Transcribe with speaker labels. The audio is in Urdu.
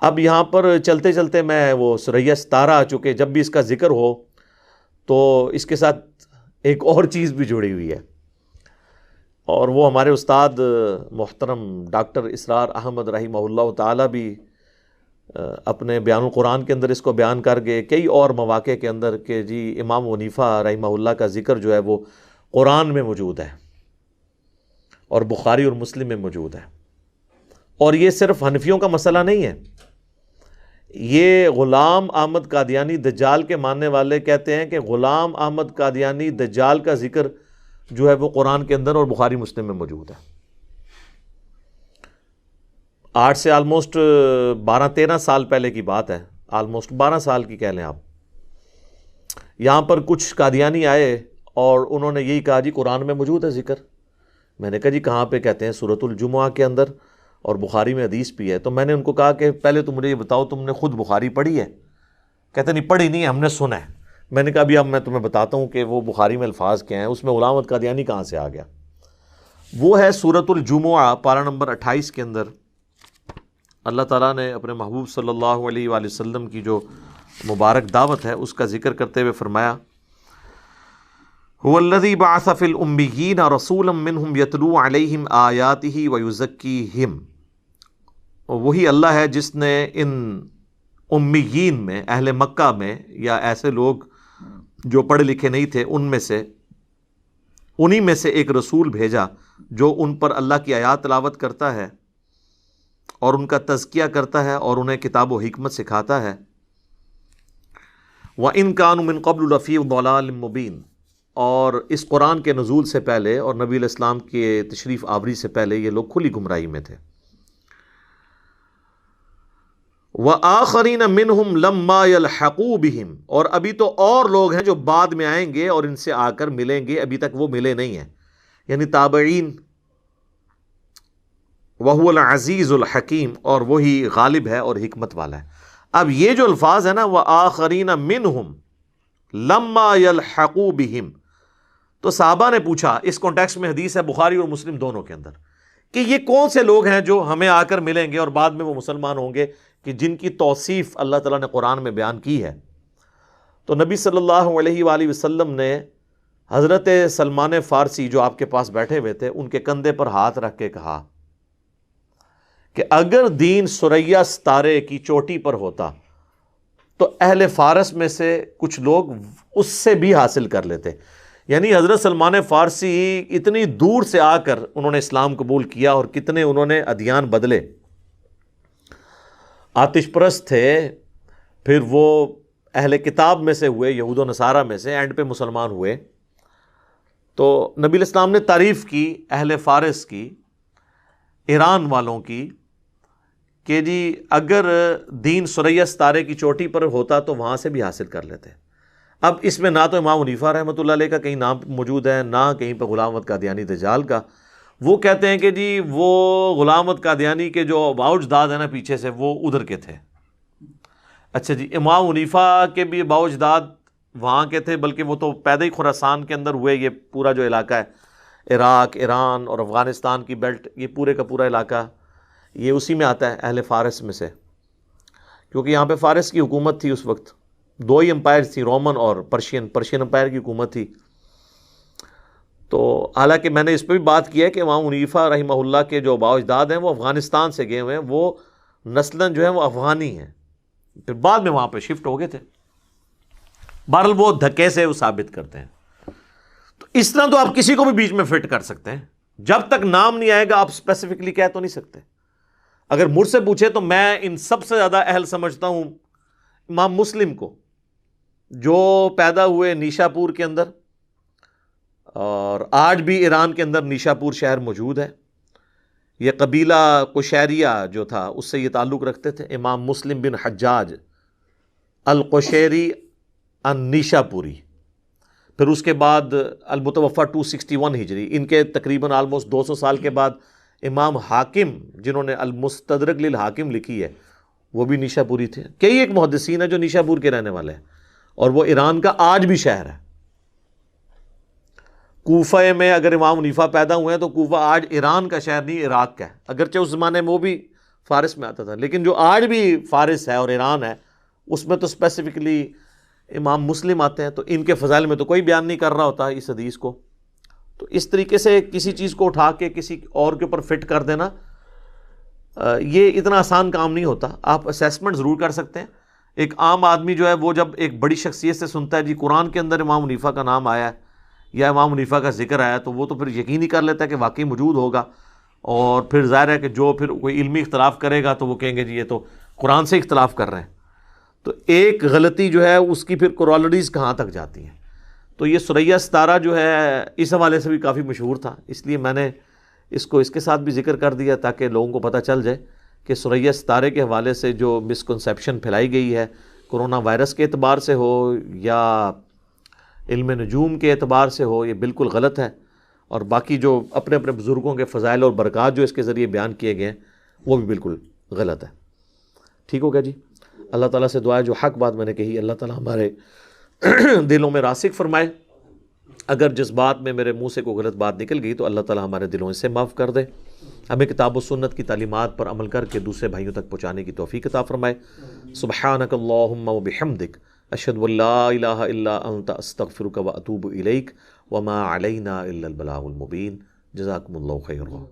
Speaker 1: اب یہاں پر چلتے چلتے میں وہ سریا ستارہ، چونکہ جب بھی اس کا ذکر ہو تو اس کے ساتھ ایک اور چیز بھی جڑی ہوئی ہے، اور وہ ہمارے استاد محترم ڈاکٹر اسرار احمد رحمہ اللہ تعالیٰ بھی اپنے بیان القرآن کے اندر اس کو بیان کر گئے، کئی اور مواقع کے اندر، کہ جی امام حنیفہ رحمہ اللہ کا ذکر جو ہے وہ قرآن میں موجود ہے اور بخاری اور مسلم میں موجود ہے۔ اور یہ صرف حنفیوں کا مسئلہ نہیں ہے، یہ غلام احمد قادیانی دجال کے ماننے والے کہتے ہیں کہ غلام احمد قادیانی دجال کا ذکر جو ہے وہ قرآن کے اندر اور بخاری مسلم میں موجود ہے۔ 8 سے آلموسٹ 12-13 سال پہلے کی بات ہے، آلموسٹ 12 سال کی کہہ لیں آپ۔ یہاں پر کچھ قادیانی آئے اور انہوں نے یہی کہا جی قرآن میں موجود ہے ذکر۔ میں نے کہا جی کہاں پہ؟ کہتے ہیں سورۃ الجمعہ کے اندر اور بخاری میں حدیث بھی ہے۔ تو میں نے ان کو کہا کہ پہلے تو مجھے یہ بتاؤ تم نے خود بخاری پڑھی ہے؟ کہتے نہیں پڑھی نہیں ہے، ہم نے سنا ہے۔ میں نے کہا ابھی اب میں تمہیں بتاتا ہوں کہ وہ بخاری میں الفاظ کیا ہیں، اس میں غلام احمد قادیانی کہاں سے آ گیا۔ وہ ہے سورۃ الجمعہ پارہ نمبر 28 کے اندر اللہ تعالیٰ نے اپنے محبوب صلی اللہ علیہ وآلہ وسلم کی جو مبارک دعوت ہے اس کا ذکر کرتے ہوئے فرمایا هو الذی بعث فی الامیین رسولا منہم یتلو علیہم آیاتہ ویزکیہم، وہی اللہ ہے جس نے ان امیین میں، اہل مکہ میں، یا ایسے لوگ جو پڑھے لکھے نہیں تھے ان میں سے، انہی میں سے ایک رسول بھیجا جو ان پر اللہ کی آیات تلاوت کرتا ہے اور ان کا تزکیہ کرتا ہے اور انہیں کتاب و حکمت سکھاتا ہے۔ وَإِن كَانُوا مِن قَبْلُ لَفِي ضَلَالٍ مُبِينٍ، اور اس قرآن کے نزول سے پہلے اور نبی علیہ السلام کے تشریف آوری سے پہلے یہ لوگ کھلی گمراہی میں تھے۔ وَآخَرِينَ مِنْهُمْ لَمَّا يَلْحَقُوا بِهِمْ، اور ابھی تو اور لوگ ہیں جو بعد میں آئیں گے اور ان سے آ کر ملیں گے، ابھی تک وہ ملے نہیں ہیں، یعنی تابعین۔ وَهُوَ الْعَزِيزُ الْحَكِيمُ، اور وہی غالب ہے اور حکمت والا ہے۔ اب یہ جو الفاظ ہے نا وَآخَرِينَ مِنْهُمْ لَمَّا يَلْحَقُوا بِهِمْ، تو صحابہ نے پوچھا، اس کانٹیکسٹ میں حدیث ہے بخاری اور مسلم دونوں کے اندر، کہ یہ کون سے لوگ ہیں جو ہمیں آ کر ملیں گے اور بعد میں وہ مسلمان ہوں گے، کہ جن کی توصیف اللہ تعالیٰ نے قرآن میں بیان کی ہے۔ تو نبی صلی اللہ علیہ وآلہ وسلم نے حضرت سلمان فارسی جو آپ کے پاس بیٹھے ہوئے تھے ان کے کندھے پر ہاتھ رکھ کے کہا کہ اگر دین ثریا ستارے کی چوٹی پر ہوتا تو اہل فارس میں سے کچھ لوگ اس سے بھی حاصل کر لیتے، یعنی حضرت سلمان فارسی اتنی دور سے آ کر انہوں نے اسلام قبول کیا اور کتنے انہوں نے ادیان بدلے، آتش پرست تھے، پھر وہ اہل کتاب میں سے ہوئے، یہود و نصارہ میں سے، اینڈ پہ مسلمان ہوئے۔ تو نبی علیہ السلام نے تعریف کی اہل فارس کی، ایران والوں کی، کہ جی اگر دین ثریا ستارے کی چوٹی پر ہوتا تو وہاں سے بھی حاصل کر لیتے۔ اب اس میں نہ تو امام حنیفہ رحمۃ اللہ علیہ کا کہیں نام موجود ہے، نہ کہیں پہ غلام احمد قادیانی دجال کا۔ وہ کہتے ہیں کہ جی وہ غلام احمد قادیانی کے جو باؤجداد ہیں نا پیچھے سے، وہ ادھر کے تھے۔ اچھا جی، امام حنیفہ کے بھی باؤجداد وہاں کے تھے، بلکہ وہ تو پیدا ہی خراسان کے اندر ہوئے۔ یہ پورا جو علاقہ ہے عراق، ایران اور افغانستان کی بیلٹ، یہ پورے کا پورا علاقہ یہ اسی میں آتا ہے، اہل فارس میں سے، کیونکہ یہاں پہ فارس کی حکومت تھی اس وقت، دو ہی امپائرز تھی، رومن اور پرشین امپائر کی حکومت تھی۔ تو حالانکہ میں نے اس پہ بھی بات کی ہے کہ امام حنیفہ رحمہ اللہ کے جو بااجداد ہیں وہ افغانستان سے گئے ہوئے ہیں، وہ نسلاً جو ہیں وہ افغانی ہیں، پھر بعد میں وہاں پہ شفٹ ہو گئے تھے۔ بہرحال وہ دھکے سے وہ ثابت کرتے ہیں۔ تو اس طرح تو آپ کسی کو بھی بیچ میں فٹ کر سکتے ہیں، جب تک نام نہیں آئے گا آپ اسپیسیفکلی کہہ تو نہیں سکتے۔ اگر مجھ سے پوچھے تو میں ان سب سے زیادہ اہل سمجھتا ہوں امام مسلم کو، جو پیدا ہوئے نیشا پور کے اندر، اور آج بھی ایران کے اندر نیشا پور شہر موجود ہے۔ یہ قبیلہ قشیریہ جو تھا اس سے یہ تعلق رکھتے تھے، امام مسلم بن حجاج القشیری النیشا پوری۔ پھر اس کے بعد المتوفہ 261 ہجری، ان کے تقریباً آلموسٹ 200 سال کے بعد امام حاکم جنہوں نے المستدرک للحاکم لکھی ہے وہ بھی نیشا پوری تھے۔ کئی ایک محدثین ہیں جو نیشا پور کے رہنے والے ہیں، اور وہ ایران کا آج بھی شہر ہے۔ کوفہ میں اگر امام حنیفہ پیدا ہوئے ہیں تو کوفہ آج ایران کا شہر نہیں، عراق کا ہے، اگرچہ اس زمانے میں وہ بھی فارس میں آتا تھا، لیکن جو آج بھی فارس ہے اور ایران ہے اس میں تو اسپیسیفکلی امام مسلم آتے ہیں، تو ان کے فضائل میں تو کوئی بیان نہیں کر رہا ہوتا اس حدیث کو. تو اس طریقے سے کسی چیز کو اٹھا کے کسی اور کے اوپر فٹ کر دینا یہ اتنا آسان کام نہیں ہوتا. آپ اسیسمنٹ ضرور کر سکتے ہیں. ایک عام آدمی جو ہے وہ جب ایک بڑی شخصیت سے سنتا ہے جی قرآن کے اندر امام حنیفہ کا نام آیا ہے یا امام حنیفہ کا ذکر آیا ہے، تو وہ تو پھر یقین ہی کر لیتا ہے کہ واقعی موجود ہوگا. اور پھر ظاہر ہے کہ جو پھر کوئی علمی اختلاف کرے گا تو وہ کہیں گے جی یہ تو قرآن سے اختلاف کر رہے ہیں. تو ایک غلطی جو ہے اس کی پھر کورالریز کہاں تک جاتی ہیں. تو یہ ثریا ستارہ جو ہے اس حوالے سے بھی کافی مشہور تھا، اس لیے میں نے اس کو اس کے ساتھ بھی ذکر کر دیا تاکہ لوگوں کو پتہ چل جائے کہ ثریا ستارے کے حوالے سے جو مسکنسیپشن پھیلائی گئی ہے کرونا وائرس کے اعتبار سے ہو یا علم نجوم کے اعتبار سے ہو، یہ بالکل غلط ہے. اور باقی جو اپنے اپنے بزرگوں کے فضائل اور برکات جو اس کے ذریعے بیان کیے گئے ہیں وہ بھی بالکل غلط ہے. ٹھیک ہو گیا جی. اللہ تعالیٰ سے دعا ہے جو حق بات میں نے کہی اللہ تعالیٰ ہمارے دلوں میں راسخ فرمائے. اگر جس بات میں میرے منہ سے کوئی غلط بات نکل گئی تو اللہ تعالیٰ ہمارے دلوں سے معاف کر دے. ہمیں کتاب و سنت کی تعلیمات پر عمل کر کے دوسرے بھائیوں تک پہنچانے کی توفیق عطا فرمائے. سبحانک اللہم و بحمدک اشہد ان لا الہ الا انت استغفرک و اتوب الیک وما علینا الا البلاغ المبین. جزاکم اللہ خیرا.